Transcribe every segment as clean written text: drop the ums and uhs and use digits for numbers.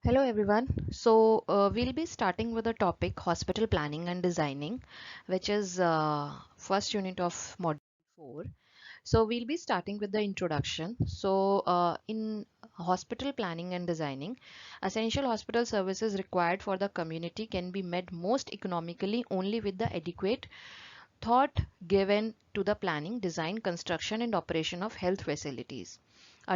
Hello everyone. We'll be starting with the topic hospital planning and designing, which is first unit of module 4. So we'll be starting with the introduction. In hospital planning and designing, essential hospital services required for the community can be met most economically only with the adequate thought given to the planning, design, construction, and operation of health facilities.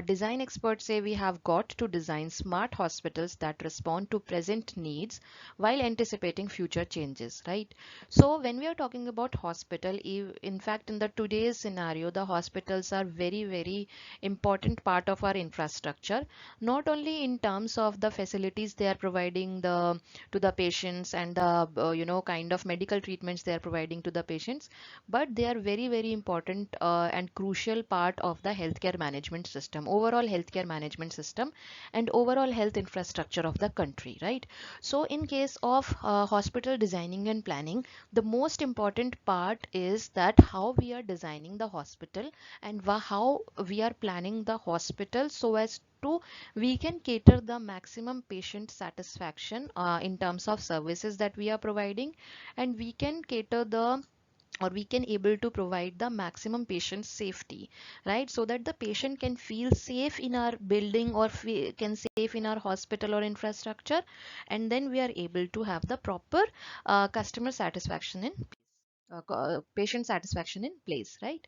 Design experts say we have got to design smart hospitals that respond to present needs while anticipating future changes, right? So when we are talking about hospital, in fact, in the today's scenario, the hospitals are very, very important part of our infrastructure, not only in terms of the facilities they are providing to the patients and the kind of medical treatments they are providing to the patients, but they are very, very important and crucial part of the healthcare management system, overall healthcare management system, and overall health infrastructure of the country, right? So in case of hospital designing and planning, the most important part is that how we are designing the hospital and how we are planning the hospital so as to we can cater the maximum patient satisfaction in terms of services that we are providing, and we can cater the or we can able to provide the maximum patient safety, right? So that the patient can feel safe in our building or can safe in our hospital or infrastructure, and then we are able to have the proper customer satisfaction in patient satisfaction in place, right?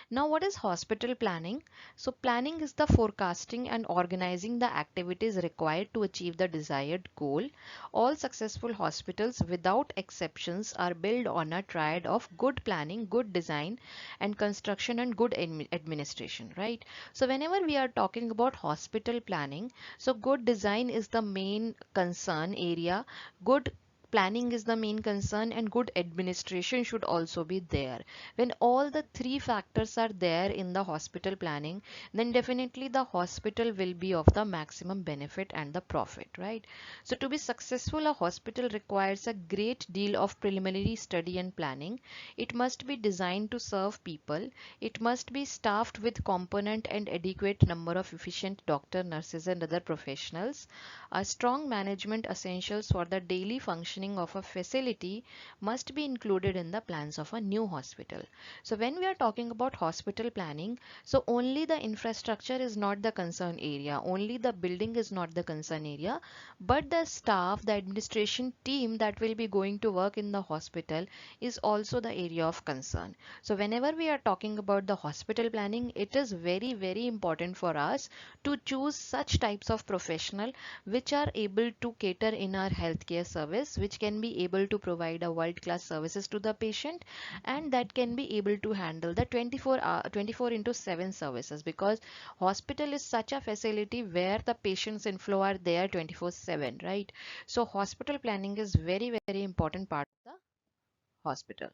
Now, what is hospital planning? So, planning is the forecasting and organizing the activities required to achieve the desired goal. All successful hospitals, without exceptions, are built on a triad of good planning, good design, and construction and good administration, right? So, whenever we are talking about hospital planning, so good design is the main concern area. Good planning is the main concern, and good administration should also be there. When all the three factors are there in the hospital planning, then definitely the hospital will be of the maximum benefit and the profit, right? So to be successful, a hospital requires a great deal of preliminary study and planning. It must be designed to serve people. It must be staffed with competent and adequate number of efficient doctor, nurses, and other professionals. A strong management essentials for the daily functioning of a facility must be included in the plans of a new hospital. So when we are talking about hospital planning, so only the infrastructure is not the concern area, only the building is not the concern area, but the staff, the administration team that will be going to work in the hospital is also the area of concern. So whenever we are talking about the hospital planning, it is very, very important for us to choose such types of professional which are able to cater in our healthcare service, which can be able to provide a world class services to the patient, and that can be able to handle the 24 into 7 services, because hospital is such a facility where the patients inflow are there 24/7, right? So hospital planning is very, very important part of the hospital.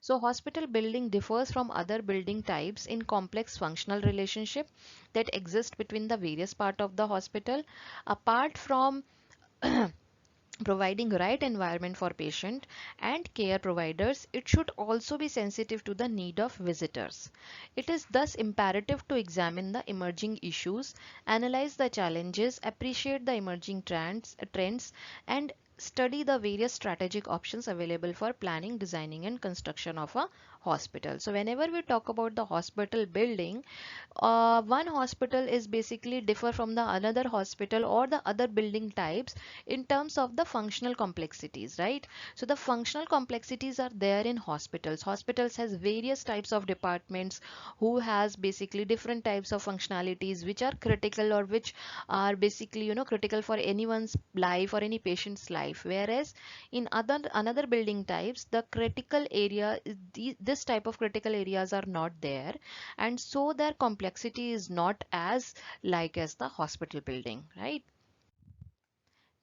So hospital building differs from other building types in complex functional relationship that exist between the various part of the hospital. Apart from providing right environment for patient and care providers, it should also be sensitive to the need of visitors. It is thus imperative to examine the emerging issues, analyze the challenges, appreciate the emerging trends, and study the various strategic options available for planning, designing, and construction of a hospital. So whenever we talk about the hospital building, one hospital is basically differ from the another hospital or the other building types in terms of the functional complexities, right? So the functional complexities are there in hospitals has various types of departments who has basically different types of functionalities which are critical or which are basically critical for anyone's life or any patient's life, whereas in other another building types the critical area this type of critical areas are not there, and so their complexity is not as like as the hospital building, right?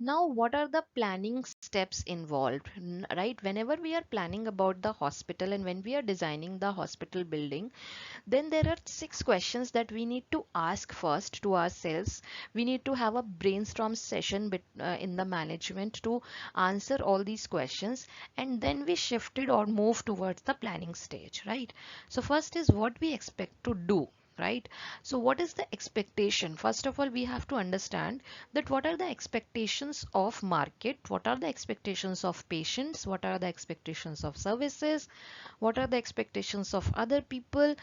Now, what are the planning steps involved? Right, whenever we are planning about the hospital and when we are designing the hospital building, then there are 6 questions that we need to ask first to ourselves. We need to have a brainstorm session in the management to answer all these questions, and then we shifted or move towards the planning stage, right? So first is what we expect to do. right? So what is the expectation? First of all, we have to understand that what are the expectations of market, what are the expectations of patients, what are the expectations of services, what are the expectations of other people,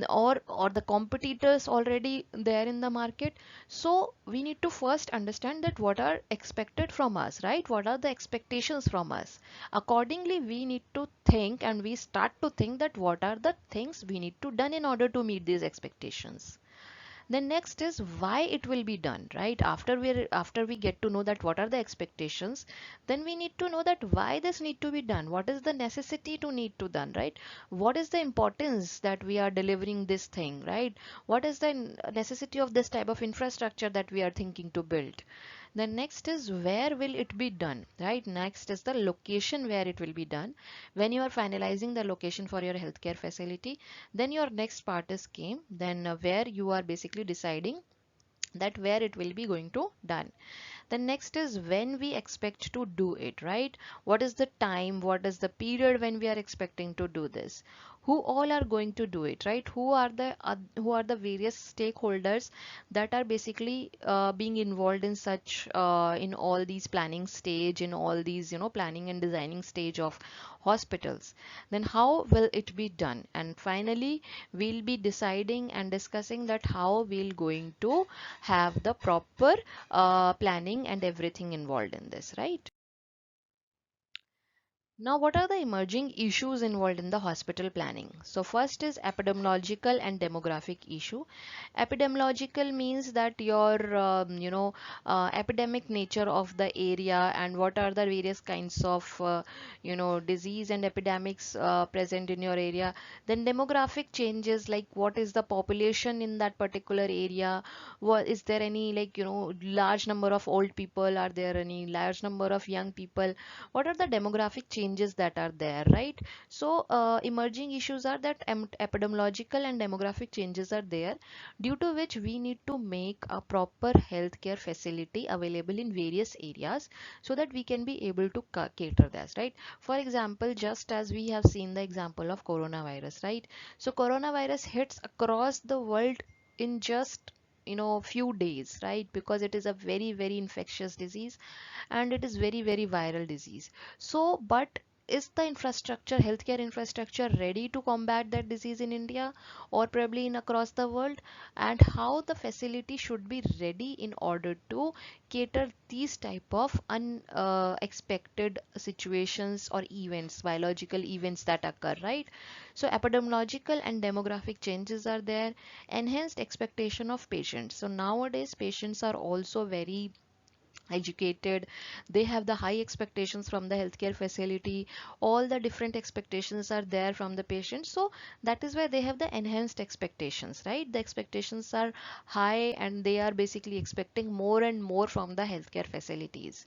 or the competitors already there in the market. So we need to first understand that what are expected from us, right? What are the expectations from us? Accordingly, we need to think, and we start to think that what are the things we need to done in order to meet these expectations. Then next is why it will be done, right? After we get to know that what are the expectations, then we need to know that why this need to be done, what is the necessity to need to done, right? What is the importance that we are delivering this thing, right? What is the necessity of this type of infrastructure that we are thinking to build? Then next is where will it be done, right? Next is the location where it will be done. When you are finalizing the location for your healthcare facility, then your next part is came, then where you are basically deciding that where it will be going to done. The next is when we expect to do it, right? What is the time, what is the period when we are expecting to do this? Who all are going to do it, right? Who are the various stakeholders that are basically being involved in such in all these planning stage, in all these planning and designing stage of hospitals? Then how will it be done? And finally, we'll be deciding and discussing that how we'll going to have the proper planning and everything involved in this, right? Now, what are the emerging issues involved in the hospital planning? So, first is epidemiological and demographic issue. Epidemiological means that your, epidemic nature of the area, and what are the various kinds of, disease and epidemics present in your area. Then demographic changes, like what is the population in that particular area? What is there any, like, large number of old people? Are there any large number of young people? What are the demographic changes that are there, right? So emerging issues are that epidemiological and demographic changes are there, due to which we need to make a proper healthcare facility available in various areas, so that we can be able to cater this, right? For example, just as we have seen the example of coronavirus, right? So coronavirus hits across the world in just few days, right? Because it is a very very infectious disease, and it is very very viral disease. So but is the infrastructure, healthcare infrastructure, ready to combat that disease in India, or probably in across the world? And how the facility should be ready in order to cater these type of unexpected situations or events, biological events that occur, right? So epidemiological and demographic changes are there. Enhanced expectation of patients. So nowadays patients are also very educated. They have the high expectations from the healthcare facility. All the different expectations are there from the patient, so that is why they have the enhanced expectations, right? The expectations are high, and they are basically expecting more and more from the healthcare facilities.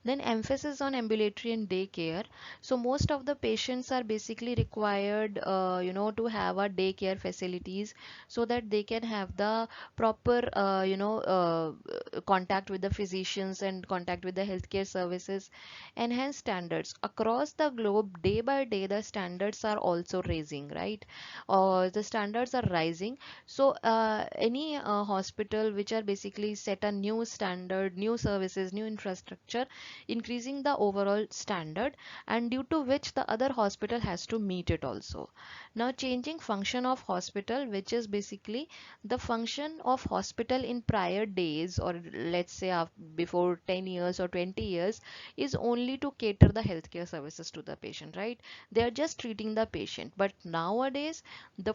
Then emphasis on ambulatory and day care. So most of the patients are basically required to have a daycare facilities, so that they can have the proper contact with the physicians and contact with the healthcare services. Enhanced standards across the globe, day by day the standards are also raising, right? The standards are rising. So any hospital which are basically set a new standard, new services, new infrastructure, increasing the overall standard, and due to which the other hospital has to meet it also. Now changing function of hospital, which is basically the function of hospital in prior days, or let's say before 10 years or 20 years, is only to cater the healthcare services to the patient, right? They are just treating the patient. But nowadays the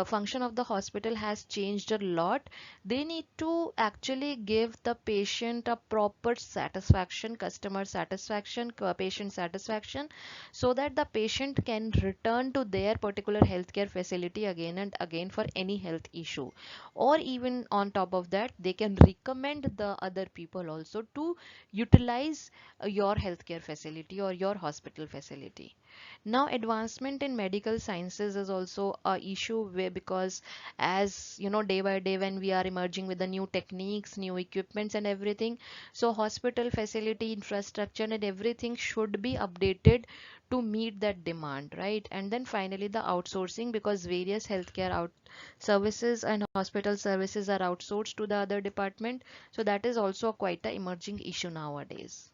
function of the hospital has changed a lot. They need to actually give the patient a proper satisfaction, customer satisfaction, patient satisfaction, so that the patient can return to their particular healthcare facility again and again for any health issue. Or even on top of that, they can recommend the other people also to utilize your healthcare facility or your hospital facility. Now advancement in medical sciences is also a issue where, because as you know, day by day when we are emerging with the new techniques, new equipments and everything, so hospital facility infrastructure and everything should be updated to meet that demand, right? And then finally the outsourcing, because various healthcare out services and hospital services are outsourced to the other department, so that is also quite a emerging issue nowadays.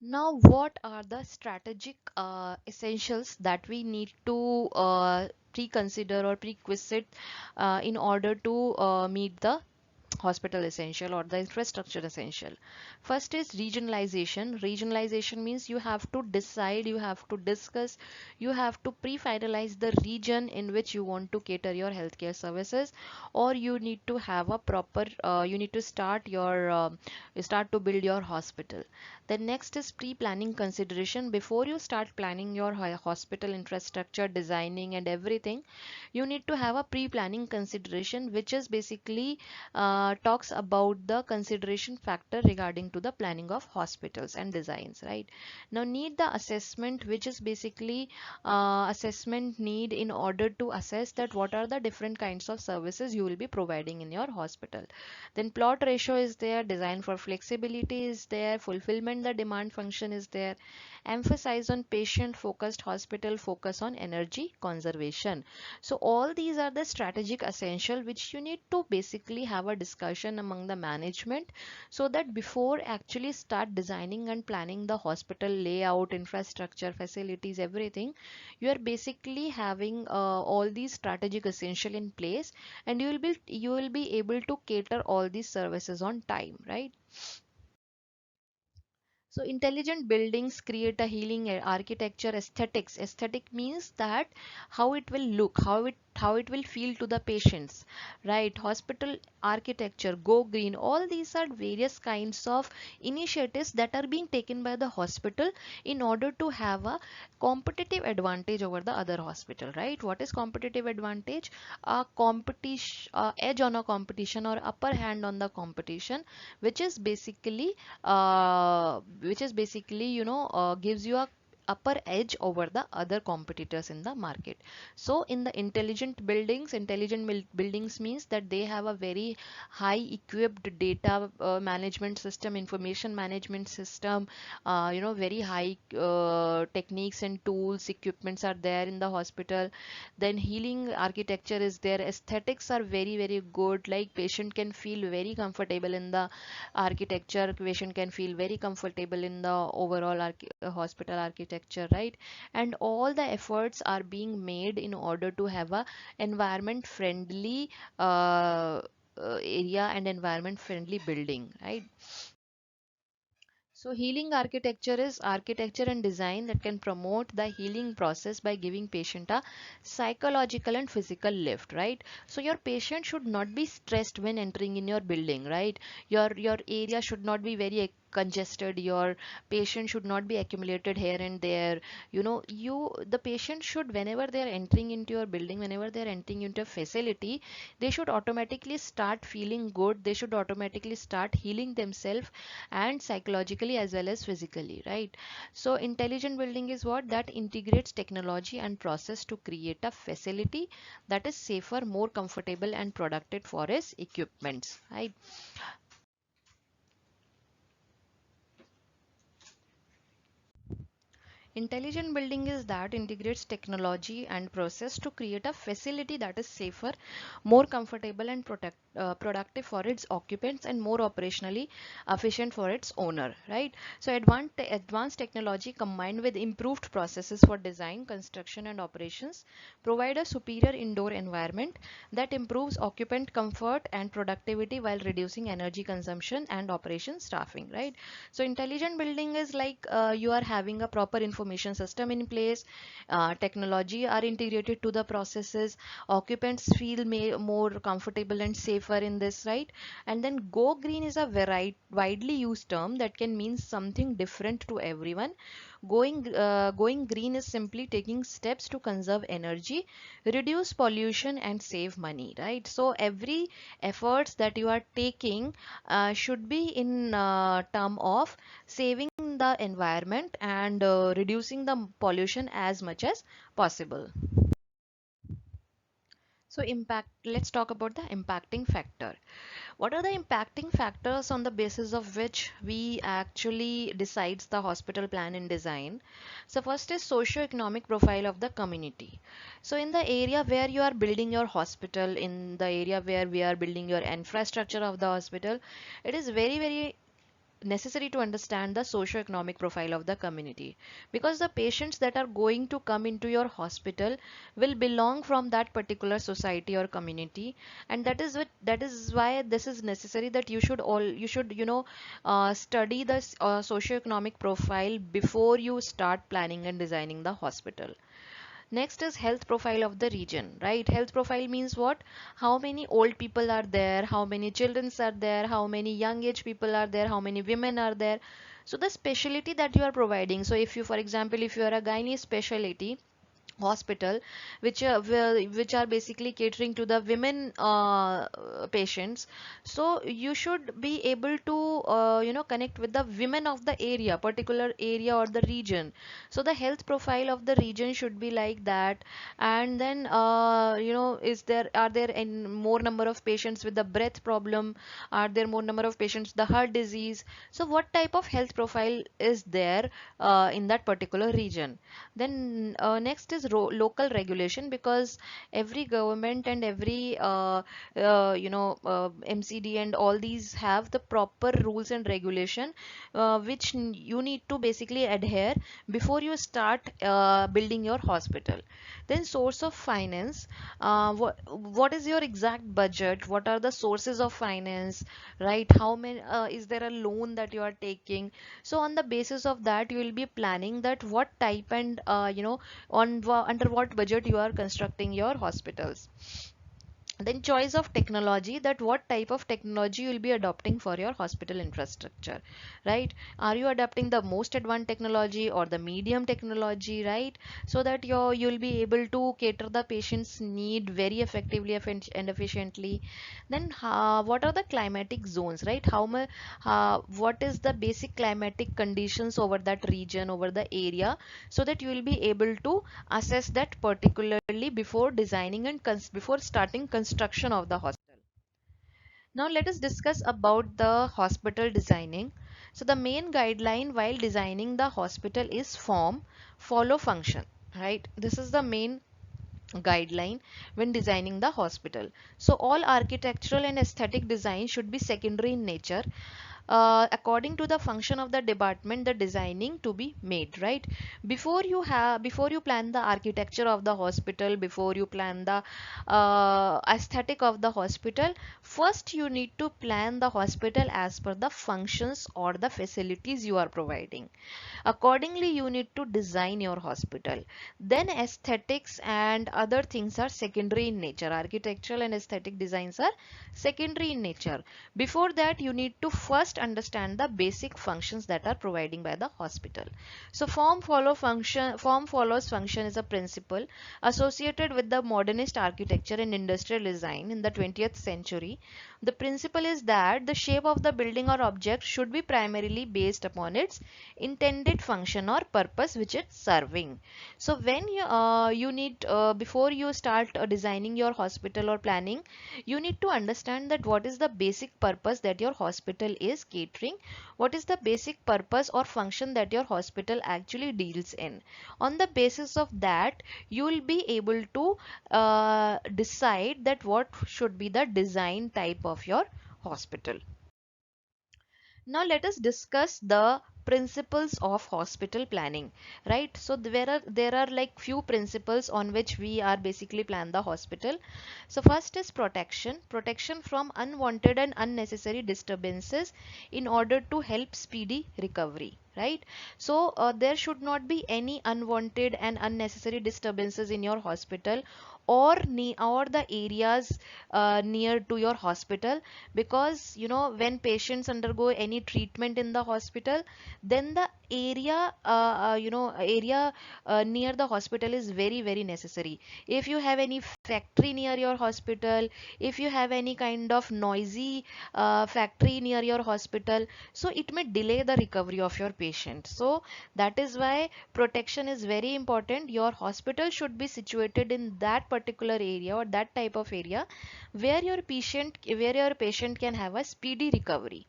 Now, what are the strategic essentials that we need to pre-consider or prerequisite in order to meet the hospital essential or the infrastructure essential? First is regionalization. Regionalization means you have to decide, you have to discuss, you have to pre-finalize the region in which you want to cater your healthcare services, or you need to have a proper you need to start to build your hospital. Then next is pre-planning consideration. Before you start planning your hospital infrastructure, designing and everything, you need to have a pre-planning consideration, which is basically talks about the consideration factor regarding to the planning of hospitals and designs, right? Now need the assessment, which is basically assessment need in order to assess that what are the different kinds of services you will be providing in your hospital. Then plot ratio is there, design for flexibility is there, fulfillment the demand function is there, emphasize on patient focused hospital, focus on energy conservation. So all these are the strategic essential which you need to basically have a discussion among the management, so that before actually start designing and planning the hospital layout, infrastructure, facilities, everything, you are basically having all these strategic essential in place, and you will be able to cater all these services on time, right? So intelligent buildings create a healing architecture aesthetics. Aesthetic means that how it will look, how it will feel to the patients, right? Hospital architecture, go green, all these are various kinds of initiatives that are being taken by the hospital in order to have a competitive advantage over the other hospital, right? What is competitive advantage? A competition, edge on a competition or upper hand on the competition, which is basically gives you a upper edge over the other competitors in the market. So in the intelligent buildings means that they have a very high equipped data management system, information management system, very high techniques and tools, equipments are there in the hospital. Then healing architecture is there, aesthetics are very very good, like patient can feel very comfortable in the architecture, patient can feel very comfortable in the overall hospital architecture, right? And all the efforts are being made in order to have a environment friendly area and environment friendly building, right? So healing architecture is architecture and design that can promote the healing process by giving patient a psychological and physical lift, right? So your patient should not be stressed when entering in your building, right? Your area should not be very congested, your patient should not be accumulated here and there. The patient should, whenever they are entering into your building, whenever they are entering into a facility, they should automatically start feeling good, they should automatically start healing themselves, and psychologically as well as physically, right? So intelligent building is what that integrates technology and process to create a facility that is safer, more comfortable and productive for its equipments, right? Intelligent building is that integrates technology and process to create a facility that is safer, more comfortable and productive for its occupants, and more operationally efficient for its owner, right? So advanced technology combined with improved processes for design, construction and operations provide a superior indoor environment that improves occupant comfort and productivity while reducing energy consumption and operation staffing, right? So intelligent building is like you are having a proper information system in place, technology are integrated to the processes, occupants feel more comfortable and safer in this, right? And then go green is a widely used term that can mean something different to everyone. Going green is simply taking steps to conserve energy, reduce pollution and save money, right? So every efforts that you are taking should be in term of saving the environment and reducing the pollution as much as possible. So impact, let's talk about the impacting factor. What are the impacting factors on the basis of which we actually decides the hospital plan and design? So first is socio-economic profile of the community. So in the area where you are building your hospital, in the area where we are building your infrastructure of the hospital, it is very necessary to understand the socio-economic profile of the community, because the patients that are going to come into your hospital will belong from that particular society or community, and that is why this is necessary that you should study the socio-economic profile before you start planning and designing the hospital. Next is health profile of the region, right? Health profile means what? How many old people are there? How many children are there? How many young age people are there? How many women are there? So the specialty that you are providing. So if you, for example, if you are a gynae specialty hospital which are basically catering to the women patients, so you should be able to connect with the women of the area, particular area or the region. So the health profile of the region should be like that. And then is there, are there more number of patients with the breath problem, are there more number of patients the heart disease? So what type of health profile is there in that particular region? Then next is local regulation, because every government and every MCD and all these have the proper rules and regulation which you need to basically adhere before you start building your hospital. Then source of finance, what is your exact budget, what are the sources of finance, right? How many is there a loan that you are taking? So on the basis of that you will be planning that what type and under what budget you are constructing your hospitals. Then choice of technology, that what type of technology you will be adopting for your hospital infrastructure, right? Are you adopting the most advanced technology or the medium technology, right? So that you'll be able to cater the patient's need very effectively and efficiently. Then what are the climatic zones, right? What is the basic climatic conditions over that region, over the area, so that you will be able to assess that particularly before designing and before starting construction of the hospital. Now let us discuss about the hospital designing. So the main guideline while designing the hospital is form, follow, function, right? This is the main guideline when designing the hospital. So all architectural and aesthetic design should be secondary in nature, according to the function of the department the designing to be made, right? Before you plan the architecture of the hospital, before you plan the aesthetic of the hospital, first you need to plan the hospital as per the functions or the facilities you are providing. Accordingly you need to design your hospital. Then aesthetics and other things are secondary in nature. Architectural and aesthetic designs are secondary in nature. Before that you need to first understand the basic functions that are providing by the hospital. So form follows function is a principle associated with the modernist architecture and industrial design in the 20th century. The principle is that the shape of the building or object should be primarily based upon its intended function or purpose which it's serving. So when you need before you start designing your hospital or planning, you need to understand that what is the basic purpose that your hospital is catering, what is the basic purpose or function that your hospital actually deals in. On the basis of that you will be able to decide that what should be the design type of your hospital. Now let us discuss the principles of hospital planning, right? So there are like few principles on which we are basically plan the hospital. So first is protection from unwanted and unnecessary disturbances in order to help speedy recovery. right? So there should not be any unwanted and unnecessary disturbances in your hospital or the areas near to your hospital, because you know when patients undergo any treatment in the hospital, then the area near the hospital is very necessary. If you have any factory near your hospital, if you have any kind of noisy factory near your hospital, so it may delay the recovery of your patient. So that is why protection is very important. Your hospital should be situated in that particular area or that type of area where your patient can have a speedy recovery.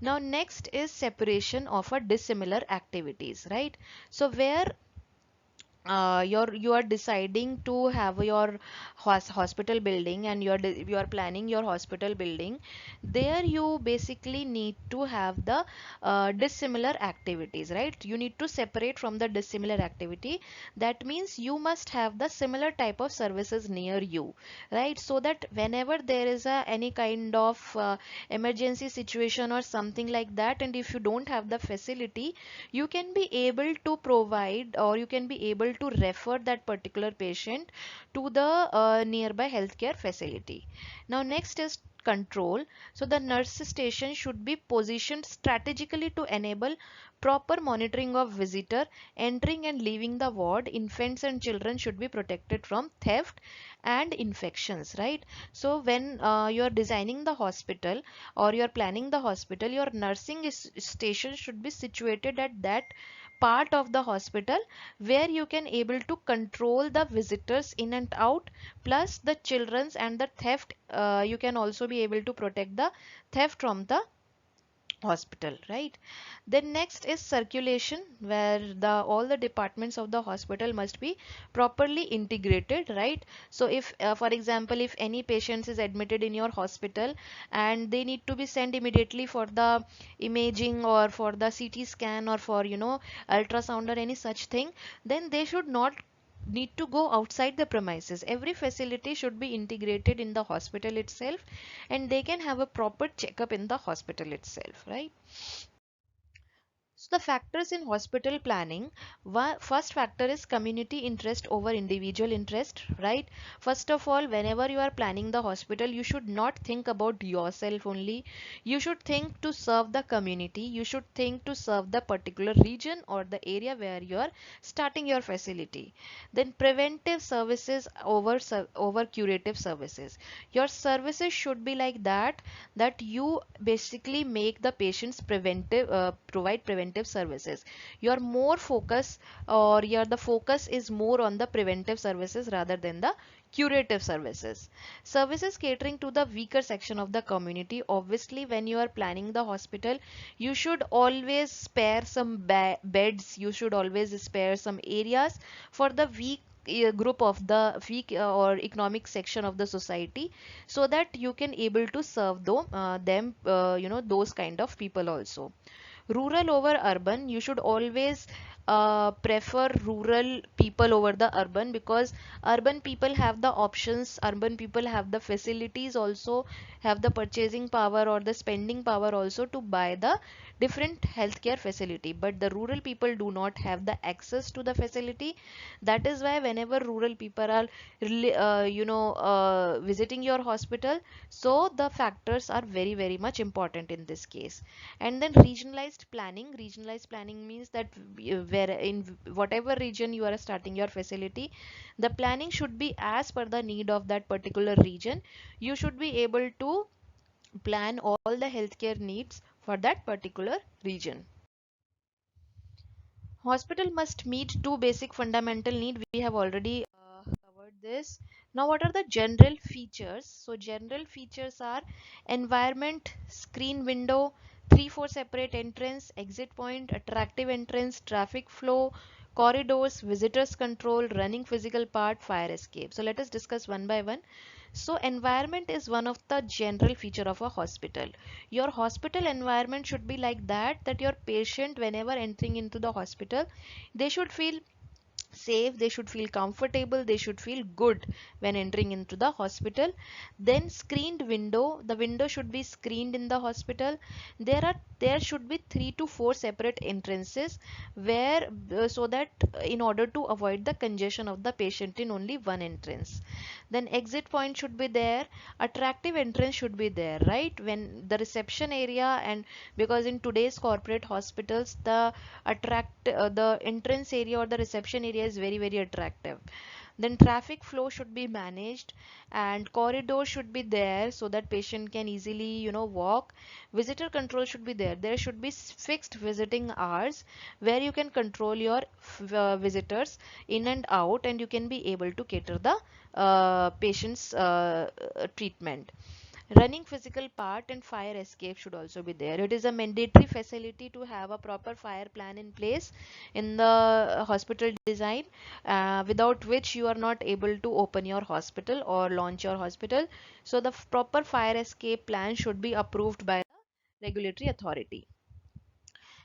Now next is separation of a dissimilar activities, right? So where you are deciding to have your hospital building, and you are planning your hospital building, there you basically need to have the dissimilar activities, right? You need to separate from the dissimilar activity. That means you must have the similar type of services near you, right? So that whenever there is any kind of emergency situation or something like that, and if you don't have the facility, you can be able to provide, or you can be able to refer that particular patient to the nearby healthcare facility. Now next is control. So the nurse station should be positioned strategically to enable proper monitoring of visitor entering and leaving the ward. Infants and children should be protected from theft and infections, right? So when you are designing the hospital or you are planning the hospital, your station should be situated at that part of the hospital where you can able to control the visitors in and out, plus the children's and the theft. You can also be able to protect the theft from the hospital, right? Then next is circulation, where the all the departments of the hospital must be properly integrated, right? So if for example, if any patient is admitted in your hospital and they need to be sent immediately for the imaging or for the CT scan or for ultrasound or any such thing, then they should not need to go outside the premises. Every facility should be integrated in the hospital itself, and they can have a proper checkup in the hospital itself, right? So the factors in hospital planning, first factor is community interest over individual interest, right? First of all, whenever you are planning the hospital, you should not think about yourself only. You should think to serve the community. You should think to serve the particular region or the area where you are starting your facility. Then preventive services over curative services. Your services should be like that you basically make the patients provide preventive services. Your more focus or your the focus is more on the preventive services rather than the curative services. Services catering to the weaker section of the community. Obviously, when you are planning the hospital, you should always spare some beds. You should always spare some areas for the weak group of the weak or economic section of the society, so that you can able to serve them, those kind of people also. Rural over urban, you should always prefer rural people over the urban, because urban people have the options, urban people have the facilities, also have the purchasing power or the spending power also to buy the different healthcare facility, but the rural people do not have the access to the facility. That is why whenever rural people are visiting your hospital, so the factors are very much important in this case. And then regionalized planning means that where in whatever region you are starting your facility, the planning should be as per the need of that particular region. You should be able to plan all the healthcare needs for that particular region. Hospital must meet two basic fundamental needs. We have already covered this. Now, what are the general features? So, general features are environment, screen window, 3-4 separate entrance, exit point, attractive entrance, traffic flow, corridors, visitors control, running physical part, fire escape. So, let us discuss one by one. So environment is one of the general feature of a hospital. Your hospital environment should be like that your patient whenever entering into the hospital, they should feel safe, they should feel comfortable, they should feel good when entering into the hospital. Then screened window, the window should be screened in the hospital. There should be 3 to 4 separate entrances where so that in order to avoid the congestion of the patient in only one entrance. Then exit point should be there, attractive entrance should be there, right? When the reception area, and because in today's corporate hospitals the entrance area or the reception area is very attractive. Then traffic flow should be managed, and corridor should be there so that patient can easily walk. Visitor control should be there. There should be fixed visiting hours where you can control your visitors in and out, and you can be able to cater the patient's treatment. Running physical part and fire escape should also be there. It is a mandatory facility to have a proper fire plan in place in the hospital design, without which you are not able to open your hospital or launch your hospital. So the proper fire escape plan should be approved by the regulatory authority.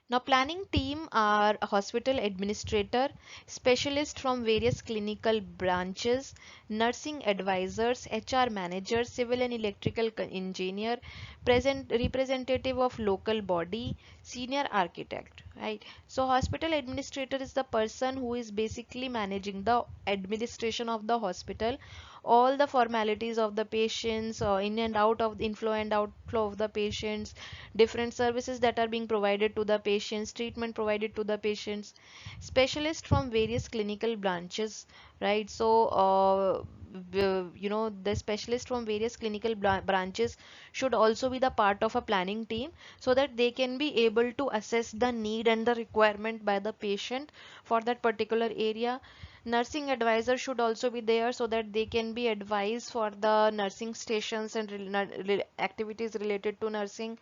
Now, planning team are a hospital administrator, specialists from various clinical branches, nursing advisors, HR managers, civil and electrical engineer, present representative of local body, senior architect. Right. So, hospital administrator is the person who is basically managing the administration of the hospital, all the formalities of the patients, in and out of inflow and outflow of the patients, different services that are being provided to the patients, treatment provided to the patients, specialists from various clinical branches, right? So the specialists from various clinical branches should also be the part of a planning team so that they can be able to assess the need and the requirement by the patient for that particular area. Nursing advisor should also be there so that they can be advised for the nursing stations and activities related to nursing.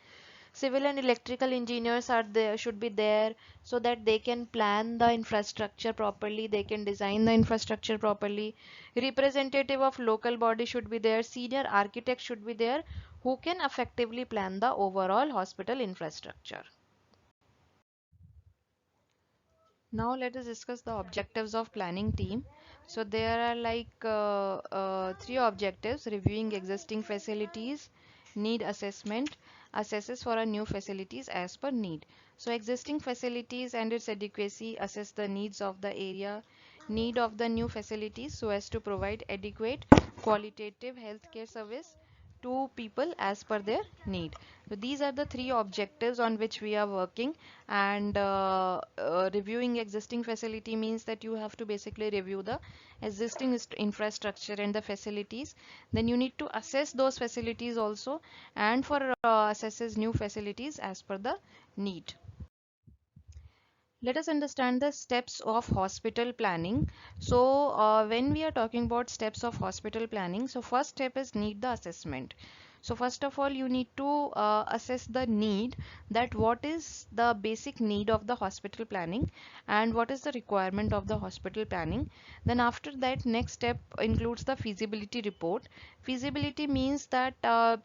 Civil and electrical engineers are there, should be there so that they can plan the infrastructure properly, they can design the infrastructure properly. Representative of local body should be there, senior architect should be there who can effectively plan the overall hospital infrastructure. Now let us discuss the objectives of planning team. So there are three objectives: reviewing existing facilities, need assessment, assesses for a new facilities as per need. So existing facilities and its adequacy, assess the needs of the area, need of the new facilities so as to provide adequate qualitative healthcare service to people as per their need. So these are the three objectives on which we are working. And reviewing existing facility means that you have to basically review the existing infrastructure and the facilities. Then you need to assess those facilities also, and for assesses new facilities as per the need. Let us understand the steps of hospital planning. So when we are talking about steps of hospital planning, so first step is need the assessment. So first of all, you need to assess the need, that what is the basic need of the hospital planning and what is the requirement of the hospital planning. Then after that, next step includes the feasibility report. Feasibility means that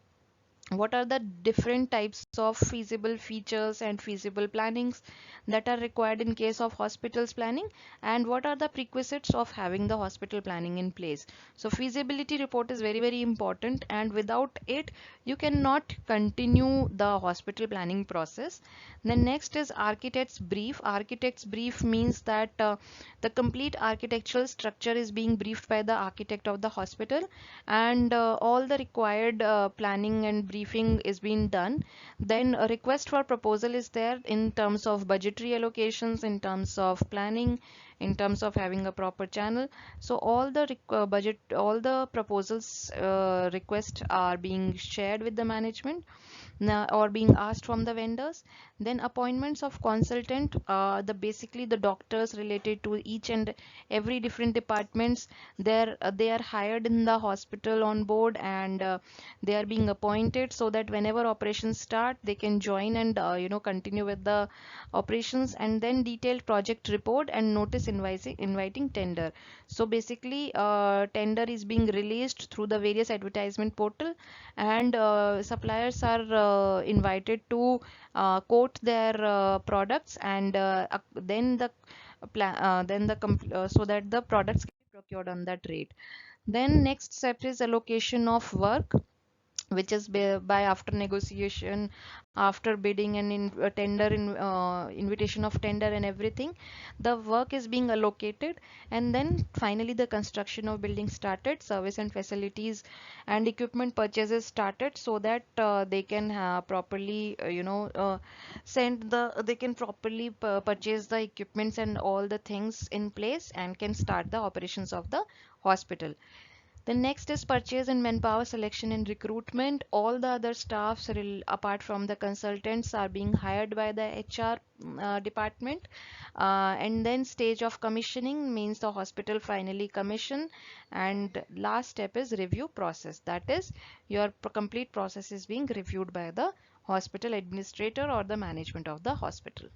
what are the different types of feasible features and feasible plannings that are required in case of hospitals planning, and what are the prerequisites of having the hospital planning in place. So feasibility report is very important, and without it you cannot continue the hospital planning process. Then next is architect's brief. Architect's brief means that the complete architectural structure is being briefed by the architect of the hospital, and all the required planning and briefing is being done. Then a request for proposal is there in terms of budgetary allocations, in terms of planning, in terms of having a proper channel. So all the all the proposals requests are being shared with the management or being asked from the vendors. Then appointments of consultant, the basically the doctors related to each and every different departments, they are hired in the hospital on board, and they are being appointed so that whenever operations start they can join and continue with the operations. And then detailed project report and notice inviting tender. So basically tender is being released through the various advertisement portal, and suppliers are invited to quote their products, and then the then so that the products can be procured on that rate. Then next step is allocation of work, which is by after negotiation, after bidding and invitation of tender and everything, the work is being allocated, and then finally the construction of building started, service and facilities and equipment purchases started, so that they can properly they can properly purchase the equipments and all the things in place and can start the operations of the hospital. The next is purchase and manpower selection and recruitment. All the other staffs, apart from the consultants, are being hired by the HR department. And then stage of commissioning means the hospital finally commission. And last step is review process. That is, your complete process is being reviewed by the hospital administrator or the management of the hospital.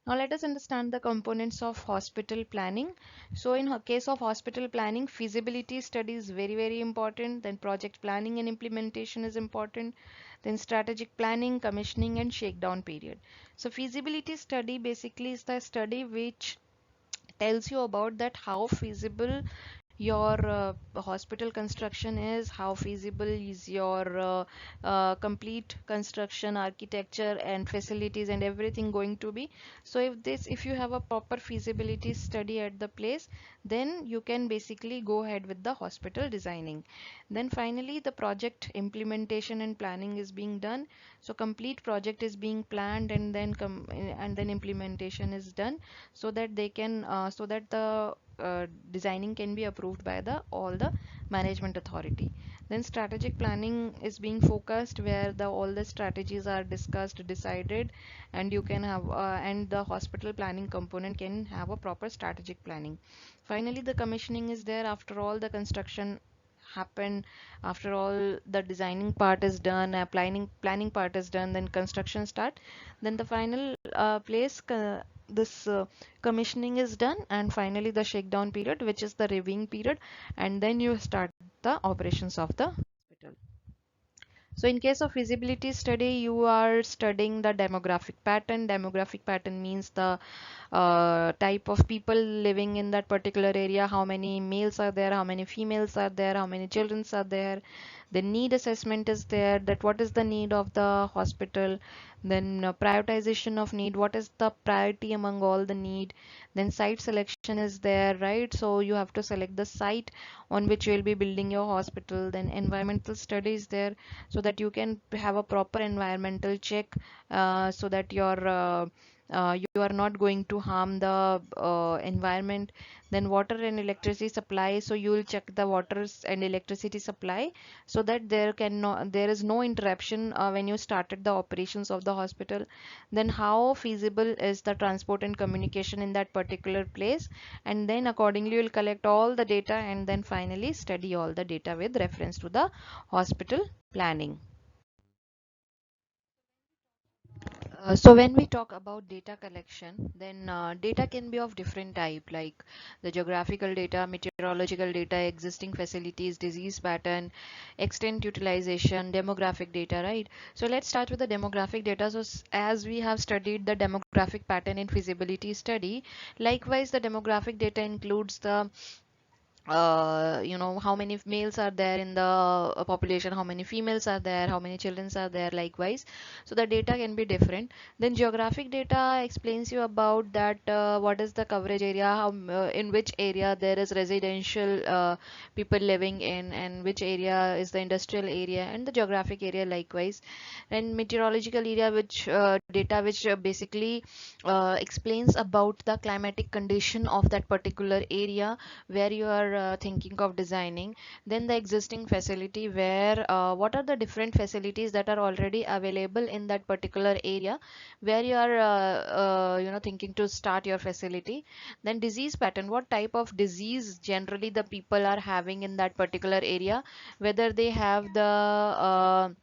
Now let us understand the components of hospital planning. So in case of hospital planning, feasibility study is very important. Then project planning and implementation is important. Then strategic planning, commissioning and shakedown period. So feasibility study basically is the study which tells you about that how feasible your hospital construction is, how feasible is your complete construction, architecture and facilities and everything going to be. So if you have a proper feasibility study at the place, then you can basically go ahead with the hospital designing. Then finally the project implementation and planning is being done. So complete project is being planned, and then implementation is done, so that the designing can be approved by the all the management authority. Then strategic planning is being focused, where the all the strategies are discussed, decided, and you can have and the hospital planning component can have a proper strategic planning. Finally the commissioning is there after all the construction happen, after all the designing part is done, planning part is done, then construction start, then the final place this commissioning is done, and finally the shakedown period, which is the reviewing period, and then you start the operations of the hospital. So in case of feasibility study, you are studying the demographic pattern. Demographic pattern means the type of people living in that particular area, how many males are there, how many females are there, how many children are there. The need assessment is there, that what is the need of the hospital. Then prioritization of need, what is the priority among all the need. Then site selection is there, right? So you have to select the site on which you will be building your hospital. Then environmental studies there, so that you can have a proper environmental check, so that you are not going to harm the environment. Then water and electricity supply, so you will check the waters and electricity supply, so that there is no interruption when you started the operations of the hospital. Then how feasible is the transport and communication in that particular place, and then accordingly you will collect all the data, and then finally study all the data with reference to the hospital planning. So when we talk about data collection, then data can be of different type, like the geographical data, meteorological data, existing facilities, disease pattern, extent utilization, demographic data, right? So let's start with the demographic data. So as we have studied the demographic pattern in feasibility study, likewise the demographic data includes the how many males are there in the population, how many females are there, how many children are there, likewise. So the data can be different. Then geographic data explains you about that what is the coverage area, in which area there is residential people living in, and which area is the industrial area, and the geographic area likewise. And meteorological area, which data which basically explains about the climatic condition of that particular area where you are thinking of designing. Then the existing facility, where what are the different facilities that are already available in that particular area where you are thinking to start your facility. Then disease pattern, what type of disease generally the people are having in that particular area, whether they have the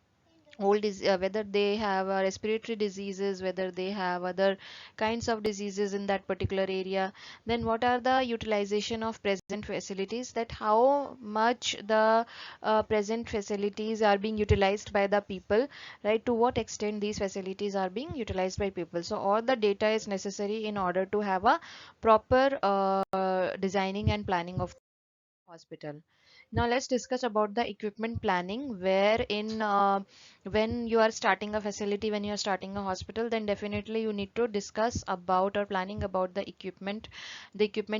whether they have respiratory diseases, whether they have other kinds of diseases in that particular area. Then what are the utilization of present facilities, that how much the present facilities are being utilized by the people, right? To what extent these facilities are being utilized by people. So all the data is necessary in order to have a proper designing and planning of hospital. Now let's discuss about the equipment planning, wherein when you are starting a facility, when you are starting a hospital, then definitely you need to discuss about or planning about the equipment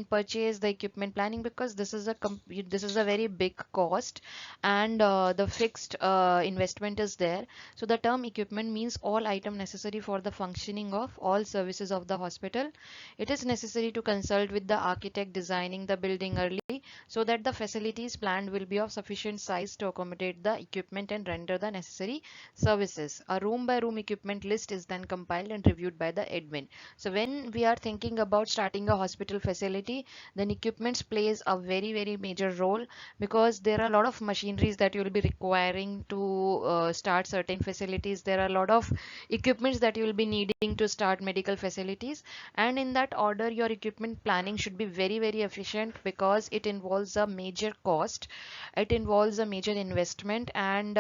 purchase, the equipment planning, because this is a very big cost, and the fixed investment is there. So the term equipment means all item necessary for the functioning of all services of the hospital. It is necessary to consult with the architect designing the building early, so that the facilities planned will be of sufficient size to accommodate the equipment and render the necessary services. A room by room equipment list is then compiled and reviewed by the admin. So when we are thinking about starting a hospital facility, then equipments plays a very major role, because there are a lot of machineries that you will be requiring to start certain facilities. There are a lot of equipments that you will be needing to start medical facilities, and in that order your equipment planning should be very efficient, because it involves a major cost, it involves a major investment, and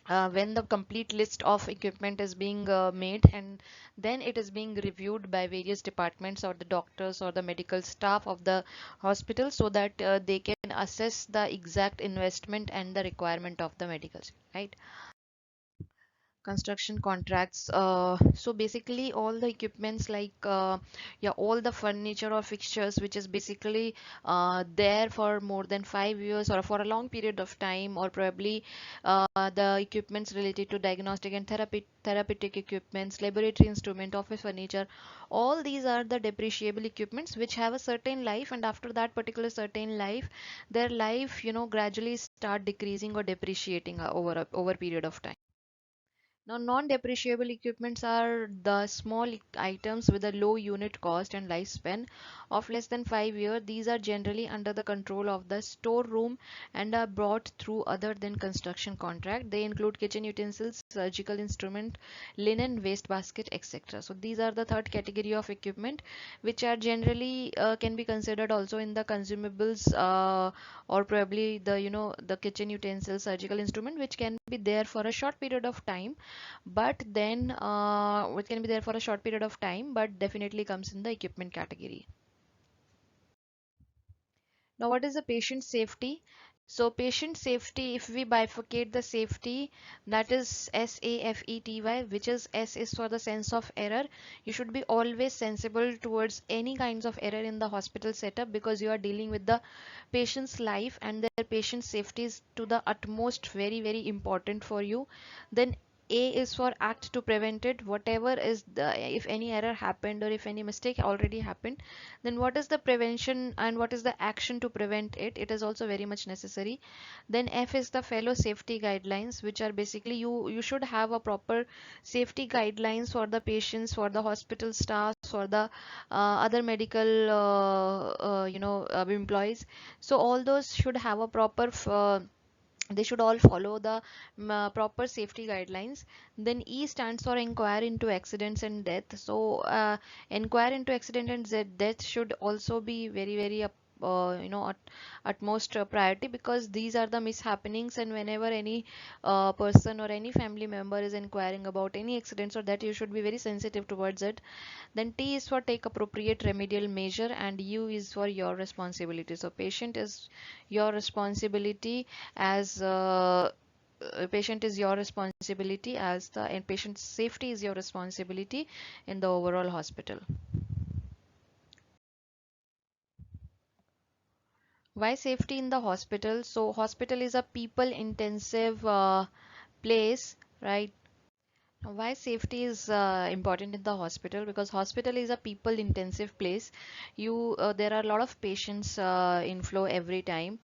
when the complete list of equipment is being made, and then it is being reviewed by various departments or the doctors or the medical staff of the hospital, so that they can assess the exact investment and the requirement of the medicals, right? Construction contracts, so basically all the equipments like yeah, all the furniture or fixtures which is basically there for more than 5 years or for a long period of time, or probably the equipments related to diagnostic and therapeutic equipments, laboratory instrument, office furniture, all these are the depreciable equipments which have a certain life, and after that particular certain life, their life, gradually start decreasing or depreciating over period of time. Now, non-depreciable equipments are the small items with a low unit cost and lifespan of less than 5 years. These are generally under the control of the storeroom and are brought through other than construction contract. They include kitchen utensils, surgical instrument, linen, waste basket, etc. So these are the third category of equipment, which are generally can be considered also in the consumables, or probably the kitchen utensils, surgical instrument, which can be there for a short period of time, but then it can be there for a short period of time, but definitely comes in the equipment category. Now, what is the patient safety? So patient safety, if we bifurcate the safety, that is SAFETY, which is S is for the sense of error. You should be always sensible towards any kinds of error in the hospital setup, because you are dealing with the patient's life, and their patient safety is to the utmost very important for you. Then A is for act to prevent it. Whatever is if any error happened or if any mistake already happened, then what is the prevention and what is the action to prevent it? It is also very much necessary. Then F is the fellow safety guidelines, which are basically you should have a proper safety guidelines for the patients, for the hospital staff, for the other medical employees. So all those should have a proper they should all follow the proper safety guidelines. Then E stands for inquire into accidents and death. So inquire into accident and death should also be very utmost priority, because these are the mishappenings, and whenever any person or any family member is inquiring about any accidents or that, you should be very sensitive towards it. Then T is for take appropriate remedial measure, and U is for your responsibility. So patient is your responsibility as patient is your responsibility as the and patient safety is your responsibility in the overall hospital. Why safety in the hospital? So hospital is a people intensive place, right? Why safety is important in the hospital? Because hospital is a people intensive place. There are a lot of patients inflow every time.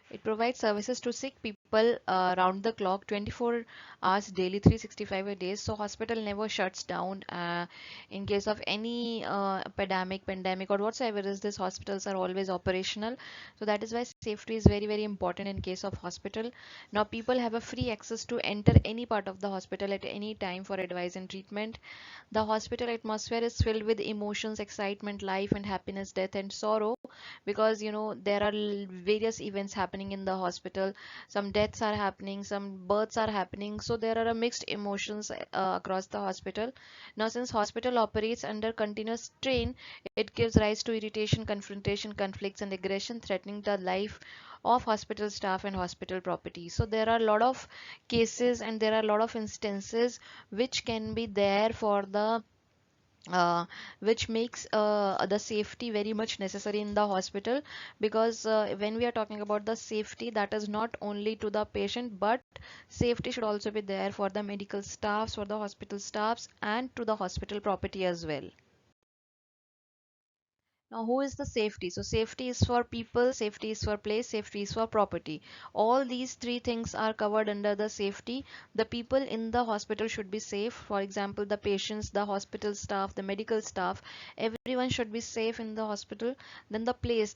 It provides services to sick people round the clock, 24 hours daily, 365 a day. So hospital never shuts down in case of any epidemic, pandemic, or whatsoever is this. Hospitals are always operational. So that is why safety is very, very important in case of hospital. Now people have a free access to enter any part of the hospital at any time for advice and treatment. The hospital atmosphere is filled with emotions, excitement, life and happiness, death and sorrow, because there are various events happening in the hospital. Some deaths are happening, some births are happening, so there are a mixed emotions across the hospital. Now since hospital operates under continuous strain, it gives rise to irritation, confrontation, conflicts and aggression, threatening the life of hospital staff and hospital property. So there are a lot of cases and there are a lot of instances which can be there for the which makes the safety very much necessary in the hospital, because when we are talking about the safety, that is not only to the patient, but safety should also be there for the medical staffs, for the hospital staffs, and to the hospital property as well. Now, who is the safety? So, safety is for people, safety is for place, safety is for property. All these three things are covered under the safety. The people in the hospital should be safe. For example, the patients, the hospital staff, the medical staff, everyone should be safe in the hospital. Then the place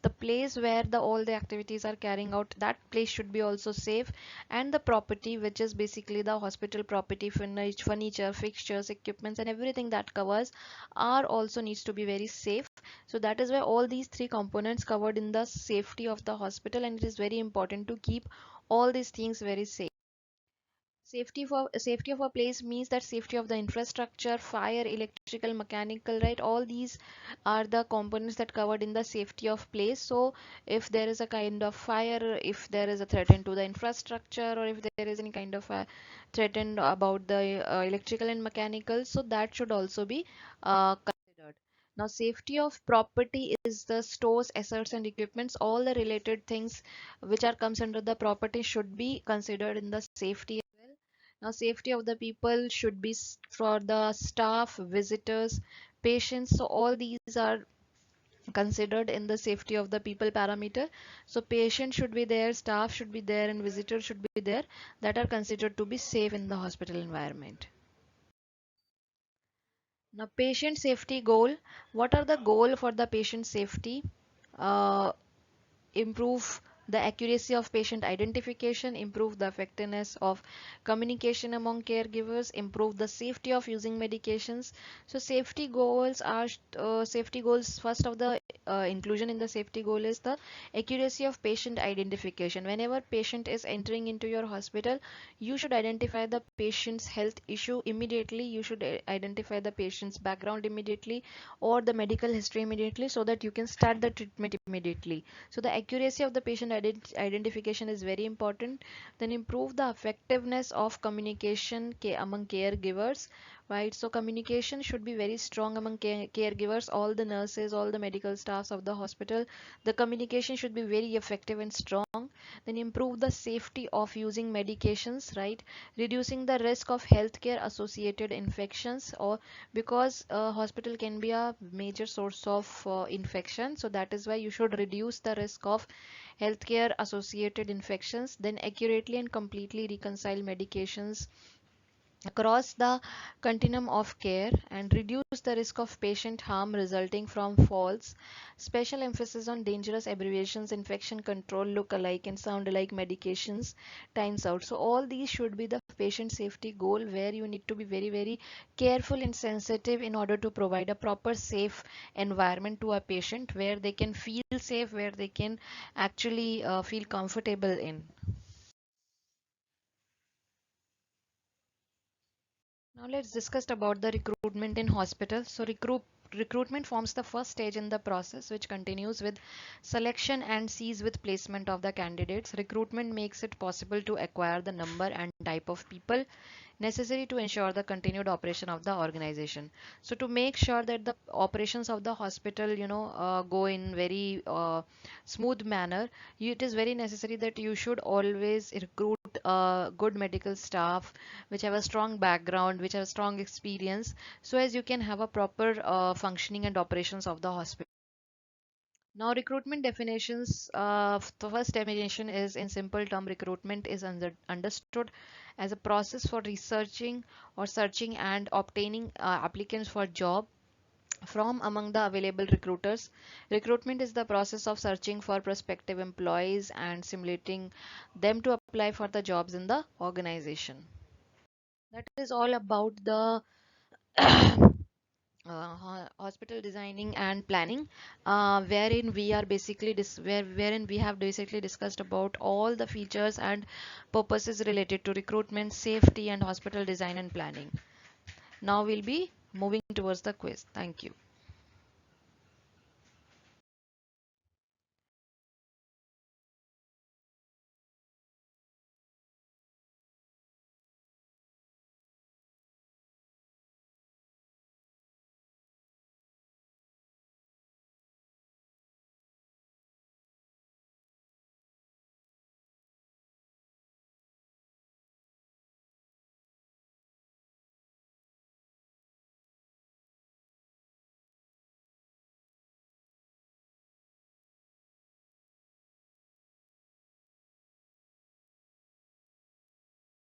where all the activities are carrying out, that place should be also safe. And the property, which is basically the hospital property, furniture, fixtures, equipments, and everything that covers, are also needs to be very safe. So that is why all these three components covered in the safety of the hospital, and it is very important to keep all these things very safe. Safety of a place means that safety of the infrastructure, fire, electrical, mechanical, right? All these are the components that covered in the safety of place. So if there is a kind of fire, if there is a threat to the infrastructure, or if there is any kind of a threatened about the electrical and mechanical, so that should also be considered. Now, safety of property is the stores, assets, and equipments. All the related things which are comes under the property should be considered in the safety as well. Now, safety of the people should be for the staff, visitors, patients. So all these are considered in the safety of the people parameter. So patient should be there, staff should be there, and visitors should be there, that are considered to be safe in the hospital environment. Now, patient safety goal. What are the goal for the patient safety? Uh, Improve the accuracy of patient identification, improve the effectiveness of communication among caregivers, improve the safety of using medications. So safety goals. First of the inclusion in the safety goal is the accuracy of patient identification. Whenever patient is entering into your hospital, you should identify the patient's health issue immediately. You should identify the patient's background immediately, or the medical history immediately, so that you can start the treatment immediately. So the accuracy of the patient identification is very important. Then improve the effectiveness of communication among caregivers, right? So communication should be very strong among caregivers, all the nurses, all the medical staffs of the hospital. The communication should be very effective and strong. Then improve the safety of using medications, right? Reducing the risk of healthcare associated infections, or because hospital can be a major source of infection, so that is why you should reduce the risk of healthcare associated infections. Then accurately and completely reconcile medications across the continuum of care and reduce the risk of patient harm resulting from falls. Special emphasis on dangerous abbreviations, infection control, look-alike and sound-alike medications, times out. So all these should be the patient safety goal, where you need to be very, very careful and sensitive in order to provide a proper safe environment to a patient, where they can feel safe, where they can actually feel comfortable in. Now let's discuss about the recruitment in hospitals. So recruitment forms the first stage in the process, which continues with selection and cease with placement of the candidates. Recruitment makes it possible to acquire the number and type of people necessary to ensure the continued operation of the organization. So to make sure that the operations of the hospital, go in very smooth manner, it is very necessary that you should always recruit good medical staff which have a strong background, which have strong experience, so as you can have a proper functioning and operations of the hospital. Now, recruitment definitions. The first definition is in simple term, recruitment is understood as a process for researching or searching and obtaining applicants for job from among the available recruiters. Recruitment is the process of searching for prospective employees and simulating them to apply for the jobs in the organization. That is all about the hospital designing and planning, wherein we are basically wherein we have basically discussed about all the features and purposes related to recruitment, safety, and hospital design and planning. Now we'll be moving towards the quiz. Thank you.